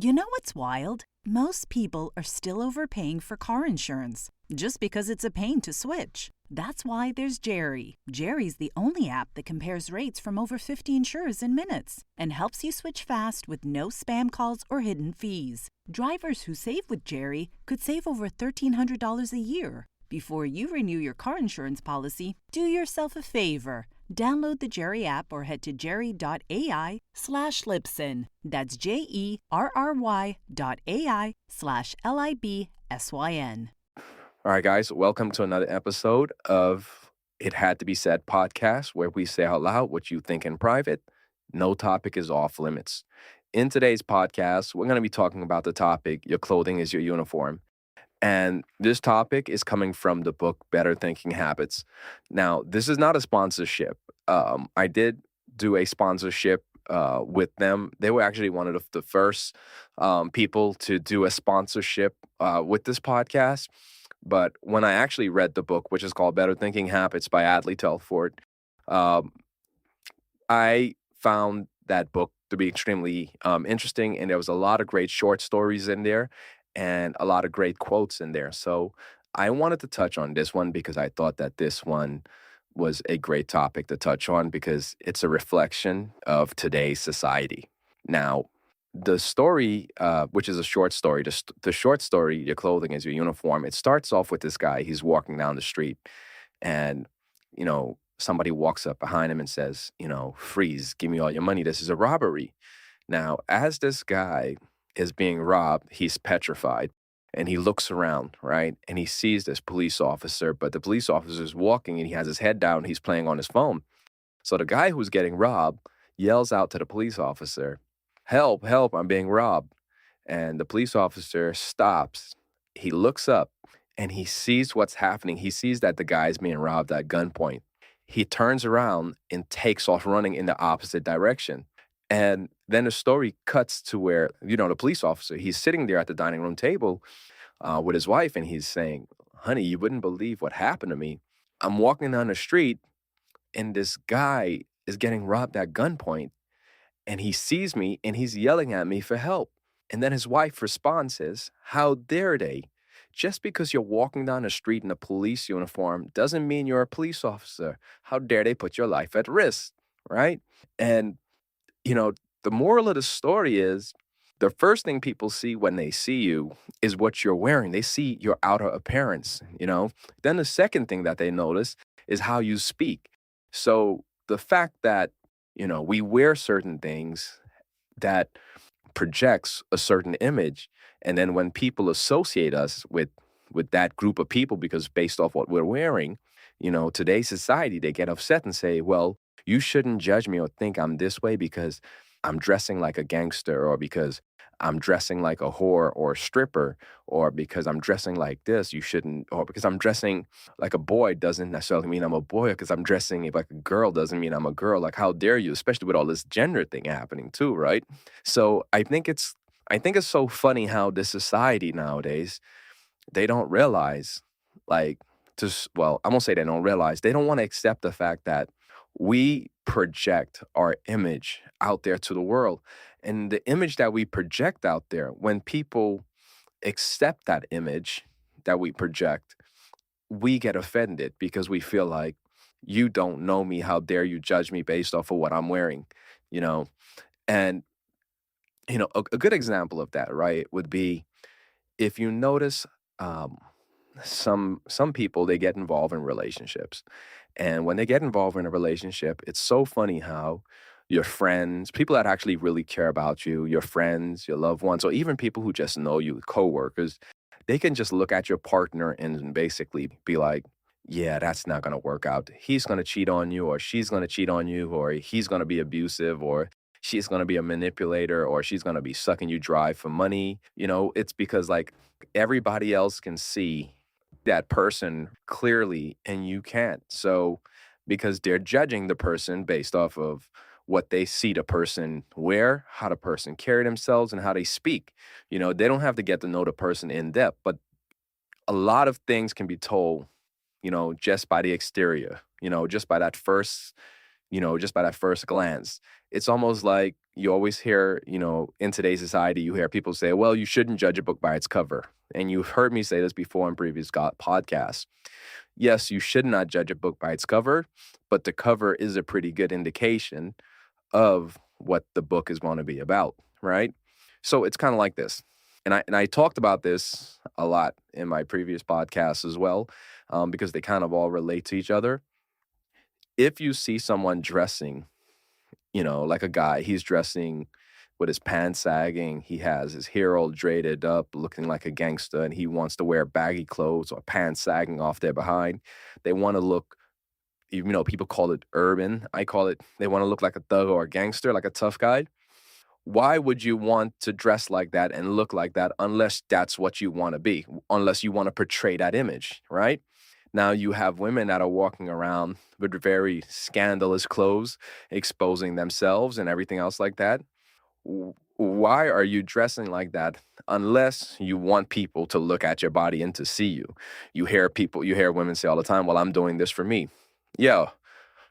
You know what's wild? Most people are still overpaying for car insurance just because it's a pain to switch. That's why there's Jerry. Jerry's the only app that compares rates from over 50 insurers in minutes and helps you switch fast with no spam calls or hidden fees. Drivers who save with Jerry could save over $1,300 a year. Before you renew your car insurance policy, do yourself a favor. Download the Jerry app or head to jerry.ai/Libsyn. That's JERRY.ai/LIBSYN. All right, guys, welcome to another episode of It Had to Be Said podcast, where we say out loud what you think in private. No topic is off limits. In today's podcast, we're going to be talking about the topic, Your Clothing is Your Uniform. And this topic is coming from the book Better Thinking Habits. Now, this is not a sponsorship. I did do a sponsorship with them. They were actually one of the first people to do a sponsorship with this podcast. But when I actually read the book, which is called Better Thinking Habits by Adley Telford, I found that book to be extremely interesting, and there was a lot of great short stories in there and a lot of great quotes in there. So I wanted to touch on this one because I thought that this one was a great topic to touch on because it's a reflection of today's society. Now, the story, which is a short story, the short story, Your Clothing is Your Uniform, it starts off with this guy. He's walking down the street and, somebody walks up behind him and says, freeze, give me all your money. This is a robbery. Now, as this guy is being robbed, he's petrified and he looks around, right? And he sees this police officer, but the police officer is walking and he has his head down. He's playing on his phone. So the guy who's getting robbed yells out to the police officer, help, help, I'm being robbed. And the police officer stops. He looks up and he sees what's happening. He sees that the guy is being robbed at gunpoint. He turns around and takes off running in the opposite direction. And then the story cuts to where, the police officer, he's sitting there at the dining room table with his wife, and he's saying, honey, you wouldn't believe what happened to me. I'm walking down the street, and this guy is getting robbed at gunpoint, and he sees me, and he's yelling at me for help. And then his wife responds is, how dare they? Just because you're walking down the street in a police uniform doesn't mean you're a police officer. How dare they put your life at risk, right? And the moral of the story is the first thing people see when they see you is what you're wearing. They see your outer appearance, Then the second thing that they notice is how you speak. So the fact that, we wear certain things that projects a certain image, and then when people associate us with that group of people because based off what we're wearing, today's society, they get upset and say, well, you shouldn't judge me or think I'm this way because I'm dressing like a gangster or because I'm dressing like a whore or a stripper or because I'm dressing like this, you shouldn't, or because I'm dressing like a boy doesn't necessarily mean I'm a boy, or because I'm dressing like a girl doesn't mean I'm a girl. Like, how dare you, especially with all this gender thing happening too, right? So I think it's so funny how this society nowadays, they don't realize, I won't say they don't realize, they don't want to accept the fact that we project our image out there to the world. And the image that we project out there, when people accept that image that we project, we get offended because we feel like, you don't know me. How dare you judge me based off of what I'm wearing, And, a good example of that, right, would be if you notice some people, they get involved in relationships. And when they get involved in a relationship, it's so funny how your friends, people that actually really care about you, your friends, your loved ones, or even people who just know you, coworkers, they can just look at your partner and basically be like, yeah, that's not going to work out. He's going to cheat on you, or she's going to cheat on you, or he's going to be abusive, or she's going to be a manipulator, or she's going to be sucking you dry for money. It's because everybody else can see that person clearly and you can't. So because they're judging the person based off of what they see the person wear, how the person carry themselves, and how they speak. They don't have to get to know the person in depth, but a lot of things can be told, just by the exterior, just by that first glance. It's almost like you always hear, in today's society, you hear people say, well, you shouldn't judge a book by its cover. And you've heard me say this before in previous podcasts. Yes, you should not judge a book by its cover, but the cover is a pretty good indication of what the book is going to be about, right? So it's kind of like this. And I talked about this a lot in my previous podcasts as well, because they kind of all relate to each other. If you see someone dressing, like a guy, he's dressing with his pants sagging, he has his hair all braided up, looking like a gangster, and he wants to wear baggy clothes or pants sagging off their behind. They want to look, people call it urban. I call it, they want to look like a thug or a gangster, like a tough guy. Why would you want to dress like that and look like that unless that's what you want to be, unless you want to portray that image, right? Now you have women that are walking around with very scandalous clothes, exposing themselves and everything else like that. Why are you dressing like that unless you want people to look at your body and to see you? You hear women say all the time, well, I'm doing this for me. Yeah,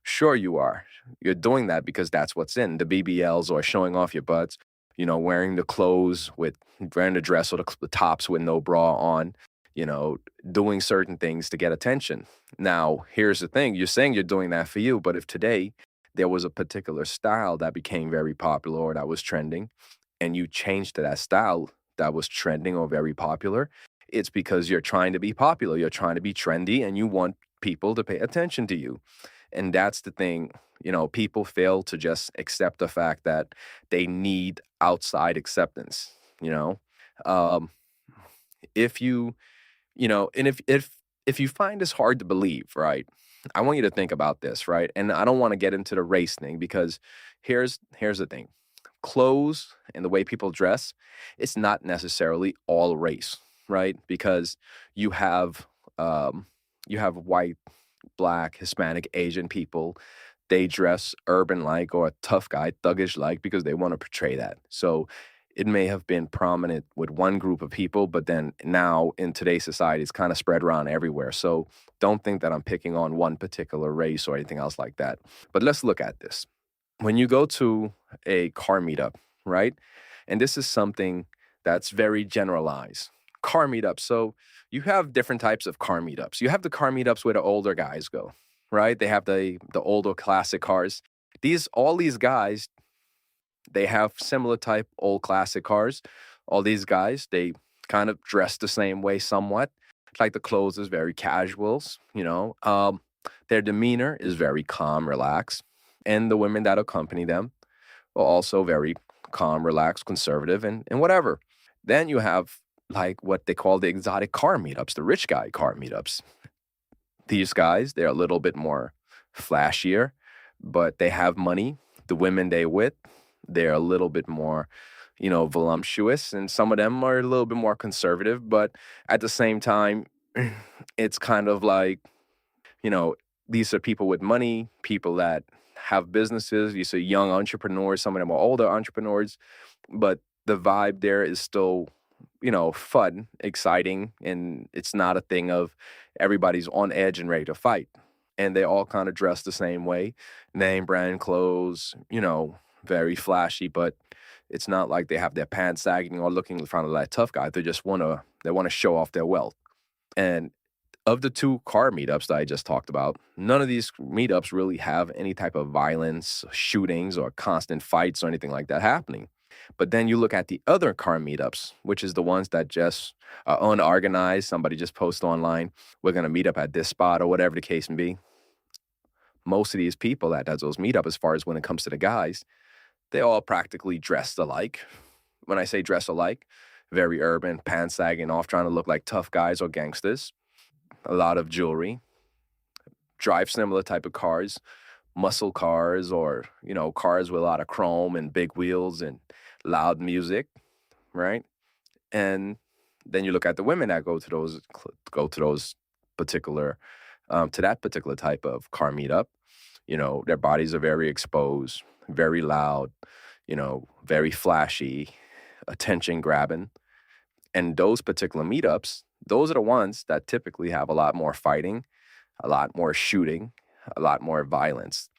sure you are. You're doing that because that's what's in the BBLs or showing off your butts, wearing the clothes wearing the dress or the tops with no bra on, you know, doing certain things to get attention. Now, here's the thing. You're saying you're doing that for you, but if today there was a particular style that became very popular or that was trending, and you changed to that style that was trending or very popular, it's because you're trying to be popular, you're trying to be trendy, and you want people to pay attention to you. And that's the thing, people fail to just accept the fact that they need outside acceptance, you know? Um, if you, and if you find this hard to believe, right? I want you to think about this, right? And I don't want to get into the race thing because here's the thing. Clothes and the way people dress, it's not necessarily all race, right? Because you have white, black, Hispanic, Asian people. They dress urban like or tough guy, thuggish like because they want to portray that. So it may have been prominent with one group of people, but then now in today's society, it's kind of spread around everywhere. So don't think that I'm picking on one particular race or anything else like that. But let's look at this. When you go to a car meetup, right? And this is something that's very generalized. Car meetup. So you have different types of car meetups. You have the car meetups where the older guys go, right? They have the older classic cars. All these guys, they have similar type old classic cars. All these guys, they kind of dress the same way somewhat. Like the clothes is very casuals, their demeanor is very calm, relaxed. And the women that accompany them are also very calm, relaxed, conservative, and whatever. Then you have like what they call the exotic car meetups, the rich guy car meetups. These guys, they're a little bit more flashier, but they have money. The women they with, they're a little bit more, voluptuous, and some of them are a little bit more conservative, but at the same time, it's kind of like, these are people with money, people that have businesses. These are young entrepreneurs. Some of them are older entrepreneurs, but the vibe there is still, fun, exciting, and it's not a thing of everybody's on edge and ready to fight. And they all kind of dress the same way, name brand clothes, very flashy, but it's not like they have their pants sagging or looking in front of that tough guy. They want to show off their wealth. And of the two car meetups that I just talked about, none of these meetups really have any type of violence, shootings, or constant fights or anything like that happening. But then you look at the other car meetups, which is the ones that just are unorganized. Somebody just posts online, we're going to meet up at this spot or whatever the case may be. Most of these people that does those meetup, as far as when it comes to the guys, they all practically dressed alike. When I say dress alike, very urban, pants sagging off, trying to look like tough guys or gangsters. A lot of jewelry, drive similar type of cars, muscle cars, or, cars with a lot of chrome and big wheels and loud music, right? And then you look at the women that go to those particular, to that particular type of car meetup. Their bodies are very exposed, very loud, very flashy, attention grabbing. And those particular meetups, those are the ones that typically have a lot more fighting, a lot more shooting, a lot more violence,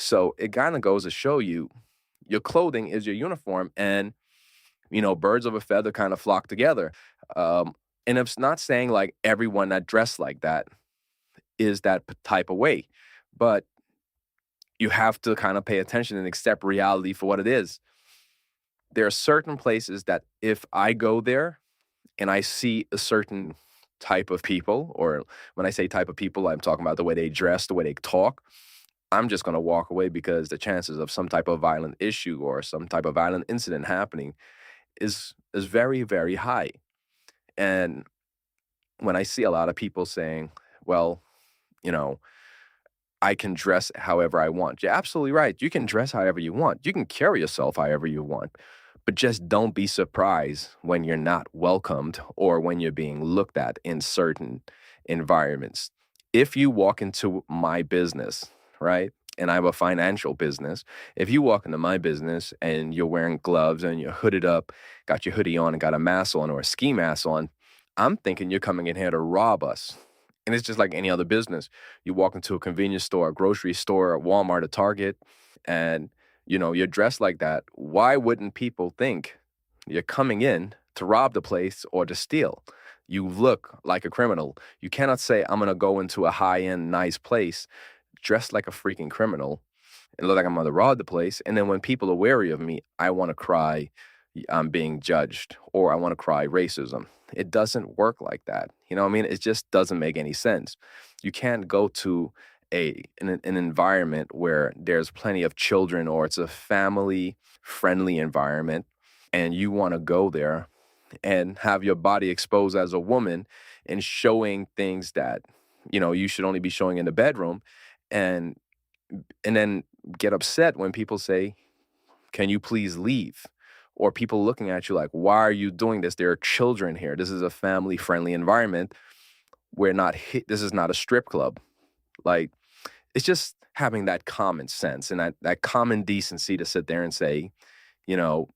So it kind of goes to show you your clothing is your uniform, and birds of a feather kind of flock together. Um, and it's not saying like everyone that dressed like that is that type of way, but you have to kind of pay attention and accept reality for what it is. There are certain places that if I go there and I see a certain type of people, or when I say type of people, I'm talking about the way they dress, the way they talk, I'm just going to walk away because the chances of some type of violent issue or some type of violent incident happening is very, very high. And when I see a lot of people saying, well, you know, I can dress however I want. You're absolutely right. You can dress however you want. You can carry yourself however you want. But just don't be surprised when you're not welcomed or when you're being looked at in certain environments. If you walk into my business, right? And I have a financial business. If you walk into my business and you're wearing gloves and you're hooded up, got your hoodie on and got a mask on or a ski mask on, I'm thinking you're coming in here to rob us. And it's just like any other business. You walk into a convenience store, a grocery store, a Walmart, a Target, and you're dressed like that. Why wouldn't people think you're coming in to rob the place or to steal? You look like a criminal. You cannot say, I'm going to go into a high-end, nice place dressed like a freaking criminal and look like I'm going to rob the place. And then when people are wary of me, I want to cry, I'm being judged, or I want to cry racism. It doesn't work like that. You know what I mean? It just doesn't make any sense. You can't go to an environment where there's plenty of children or it's a family friendly environment and you want to go there and have your body exposed as a woman and showing things that you should only be showing in the bedroom, and then get upset when people say, can you please leave? Or people looking at you like, why are you doing this? There are children here. This is a family friendly environment. This is not a strip club. Like, it's just having that common sense and that common decency to sit there and say, you know,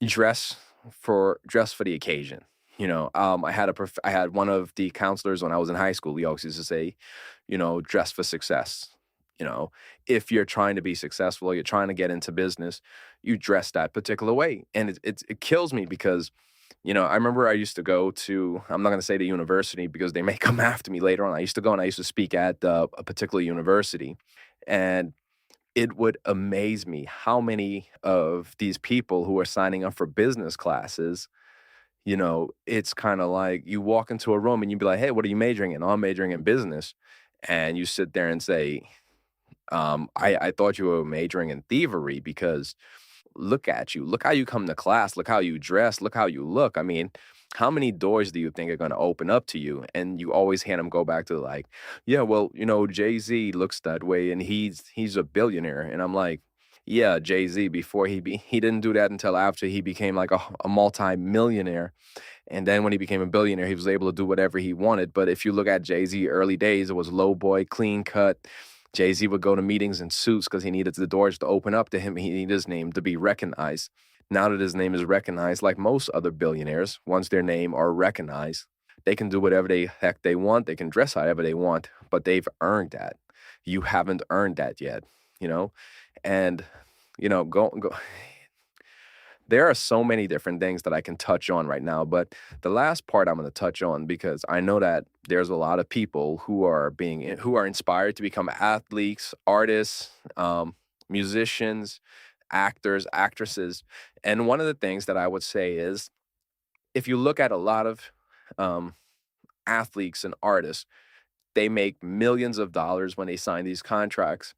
dress for the occasion. I had one of the counselors when I was in high school. He always used to say, dress for success. If you're trying to be successful, you're trying to get into business, you dress that particular way. And it kills me because, I remember I used to go to, I'm not going to say the university because they may come after me later on. I used to go and I used to speak at a particular university. And it would amaze me how many of these people who are signing up for business classes, it's kind of like you walk into a room and you'd be like, hey, what are you majoring in? Oh, I'm majoring in business. And you sit there and say, I thought you were majoring in thievery because look at you. Look how you come to class. Look how you dress. Look how you look. I mean, how many doors do you think are going to open up to you? And you always hear them go back to like, yeah, well, Jay-Z looks that way and he's a billionaire. And I'm like, yeah, Jay-Z, before he didn't do that until after he became like a multi-millionaire. And then when he became a billionaire, he was able to do whatever he wanted. But if you look at Jay-Z early days, it was low boy, clean cut. Jay-Z would go to meetings in suits because he needed the doors to open up to him. He needed his name to be recognized. Now that his name is recognized, like most other billionaires, once their name are recognized, they can do whatever the heck they want. They can dress however they want, but they've earned that. You haven't earned that yet, And, go. There are so many different things that I can touch on right now, but the last part I'm going to touch on, because I know that there's a lot of people who are inspired to become athletes, artists, musicians, actors, actresses. And one of the things that I would say is, if you look at a lot of athletes and artists, they make millions of dollars when they sign these contracts.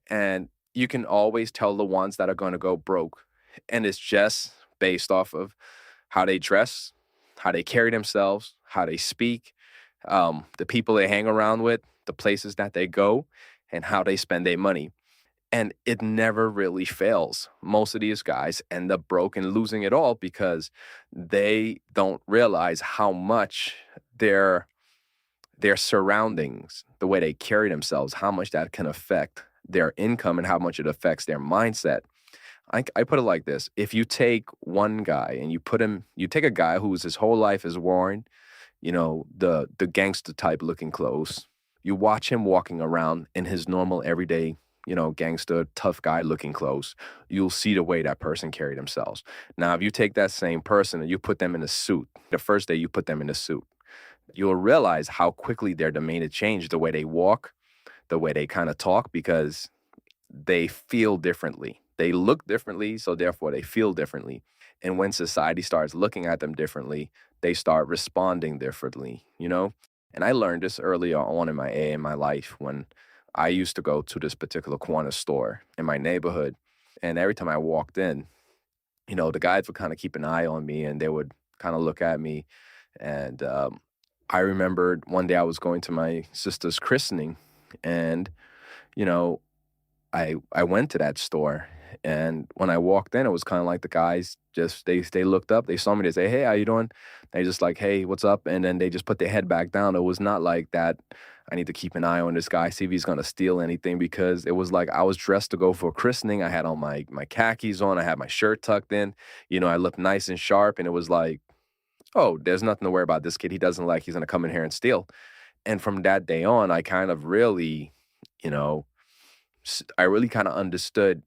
And you can always tell the ones that are going to go broke. And it's just based off of how they dress, how they carry themselves, how they speak, the people they hang around with, the places that they go, and how they spend their money. And it never really fails. Most of these guys end up broke and losing it all because they don't realize how much their surroundings, the way they carry themselves, how much that can affect their income and how much it affects their mindset. I put it like this. If you take one guy and you take a guy whose his whole life is worn, the gangster type looking clothes. You watch him walking around in his normal everyday gangster, tough guy looking clothes, you'll see the way that person carried themselves. Now, if you take that same person and you put them in a suit, the first day you put them in a suit, you'll realize how quickly their demeanor changed, the way they walk, the way they kind of talk, because they feel differently. They look differently, so therefore they feel differently. And when society starts looking at them differently, they start responding differently. And I learned this earlier on in my life when I used to go to this particular corner store in my neighborhood. And every time I walked in, the guys would kind of keep an eye on me and they would kind of look at me. And I remembered one day I was going to my sister's christening, and you know, I went to that store, and when I walked in, it was kind of like the guys just they looked up, they saw me, they say, "Hey, how you doing?" They just like, "Hey, what's up?" And then they just put their head back down. It was not like that. I need to keep an eye on this guy, see if he's gonna steal anything, because it was like I was dressed to go for a christening. I had on my khakis on, I had my shirt tucked in, I looked nice and sharp, and it was like, oh, there's nothing to worry about this kid. He doesn't like he's gonna come in here and steal. And from that day on, I kind of really, you know, I really kind of understood,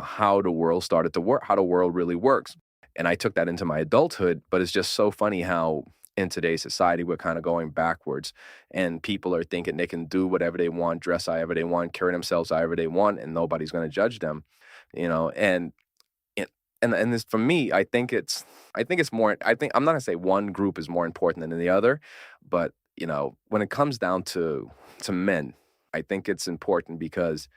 how the world started to work, how the world really works. And I took that into my adulthood, but it's just so funny how in today's society we're kind of going backwards, and people are thinking they can do whatever they want, dress however they want, carry themselves however they want, and nobody's going to judge them, and and this, for me, I think it's more, I think I'm not gonna say one group is more important than the other, but when it comes down to men, I think it's important because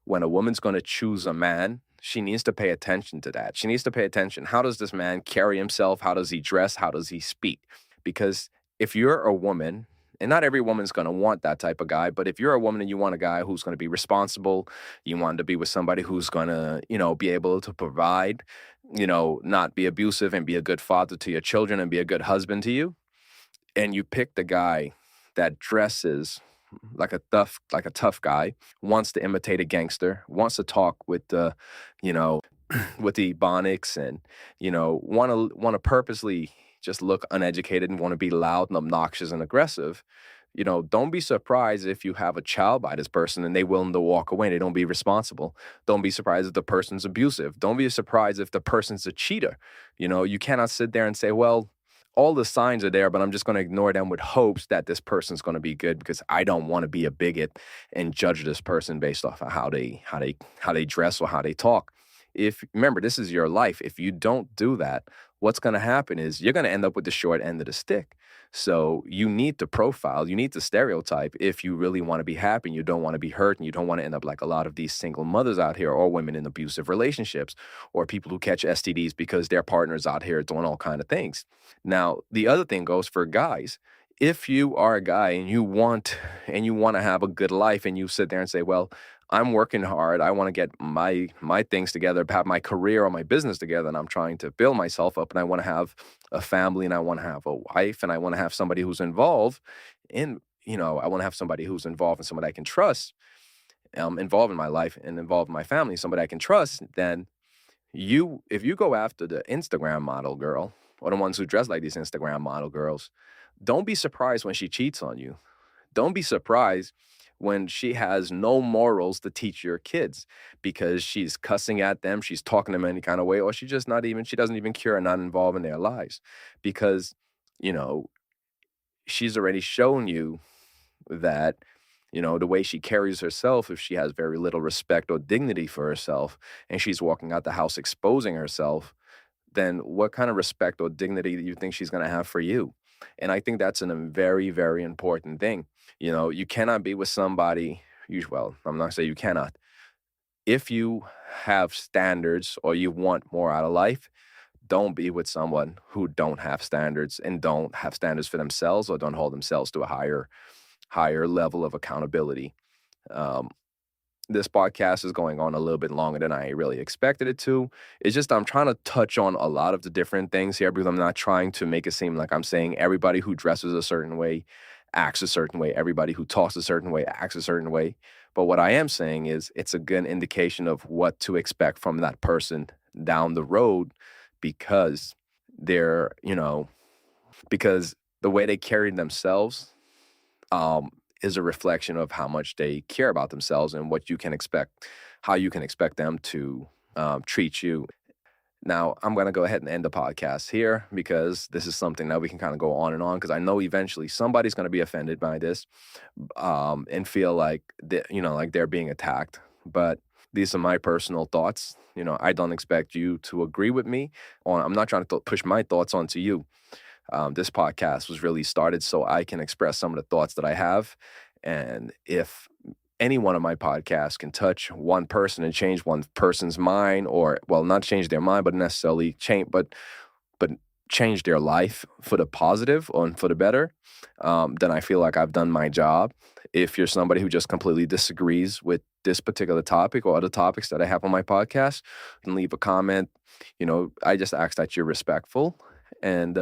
when a woman's going to choose a man, she needs to pay attention to that. She needs to pay attention. How does this man carry himself? How does he dress? How does he speak? Because if you're a woman, and not every woman's going to want that type of guy, but if you're a woman and you want a guy who's going to be responsible, you want to be with somebody who's going to, be able to provide, not be abusive and be a good father to your children and be a good husband to you, and you pick the guy that dresses like a tough guy, wants to imitate a gangster, wants to talk with the, you know, with the ebonics, and want to purposely just look uneducated and want to be loud and obnoxious and aggressive. Don't be surprised if you have a child by this person and they willing to walk away. They don't be responsible. Don't be surprised if the person's abusive. Don't be surprised if the person's a cheater. You cannot sit there and say, well, all the signs are there, but I'm just going to ignore them with hopes that this person's going to be good, because I don't want to be a bigot and judge this person based off of how they dress or how they talk. If remember, this is your life. If you don't do that, what's going to happen is you're going to end up with the short end of the stick. So you need to profile, you need to stereotype if you really want to be happy and you don't want to be hurt, and you don't want to end up like a lot of these single mothers out here, or women in abusive relationships, or people who catch STDs because their partner's out here doing all kind of things. Now, the other thing goes for guys. If you are a guy and you want to have a good life, and you sit there and say, well, I'm working hard, I want to get my things together, have my career or my business together, and I'm trying to build myself up, and I want to have a family, and I want to have a wife, and I want to have somebody who's involved in, I want to have somebody who's involved and somebody I can trust, involved in my life and involved in my family, somebody I can trust. Then if you go after the Instagram model girl, or the ones who dress like these Instagram model girls, don't be surprised when she cheats on you. Don't be surprised when she has no morals to teach your kids, because she's cussing at them, she's talking to them any kind of way, or she doesn't even care and not involved in their lives, because, you know, she's already shown you that, the way she carries herself, if she has very little respect or dignity for herself, and she's walking out the house exposing herself, then what kind of respect or dignity do you think she's going to have for you? And I think that's a very, very important thing. You cannot be with somebody, well, I'm not saying you cannot. If you have standards or you want more out of life, don't be with someone who don't have standards and don't have standards for themselves, or don't hold themselves to a higher level of accountability. Um, this podcast is going on a little bit longer than I really expected it to. It's just I'm trying to touch on a lot of the different things here, because I'm not trying to make it seem like I'm saying everybody who dresses a certain way acts a certain way, everybody who talks a certain way acts a certain way. But what I am saying is it's a good indication of what to expect from that person down the road, because they're, because the way they carry themselves, is a reflection of how much they care about themselves and what you can expect, how you can expect them to treat you. Now, I'm going to go ahead and end the podcast here because this is something that we can kind of go on and on because I know eventually somebody's going to be offended by this and feel like, like they're being attacked. But these are my personal thoughts. I don't expect you to agree with me. I'm not trying to push my thoughts onto you. This podcast was really started so I can express some of the thoughts that I have. And if any one of my podcasts can touch one person and change one person's mind, or not change their mind, but necessarily but change their life for the positive or for the better, then I feel like I've done my job. If you're somebody who just completely disagrees with this particular topic or other topics that I have on my podcast, you can leave a comment. I just ask that you're respectful and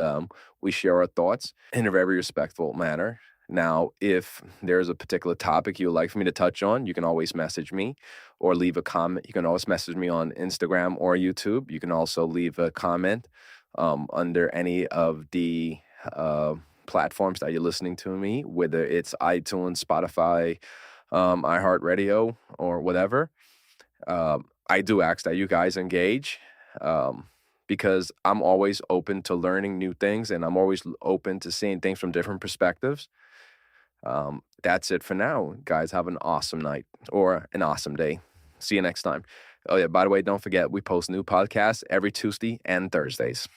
we share our thoughts in a very respectful manner. Now, if there's a particular topic you would like for me to touch on, you can always message me or leave a comment. You can always message me on Instagram or YouTube. You can also leave a comment under any of the platforms that you're listening to me, whether it's iTunes, Spotify, iHeartRadio, or whatever. I do ask that you guys engage because I'm always open to learning new things and I'm always open to seeing things from different perspectives. That's it for now. Guys, have an awesome night or an awesome day. See you next time. Oh, yeah, by the way, don't forget, we post new podcasts every Tuesday and Thursdays.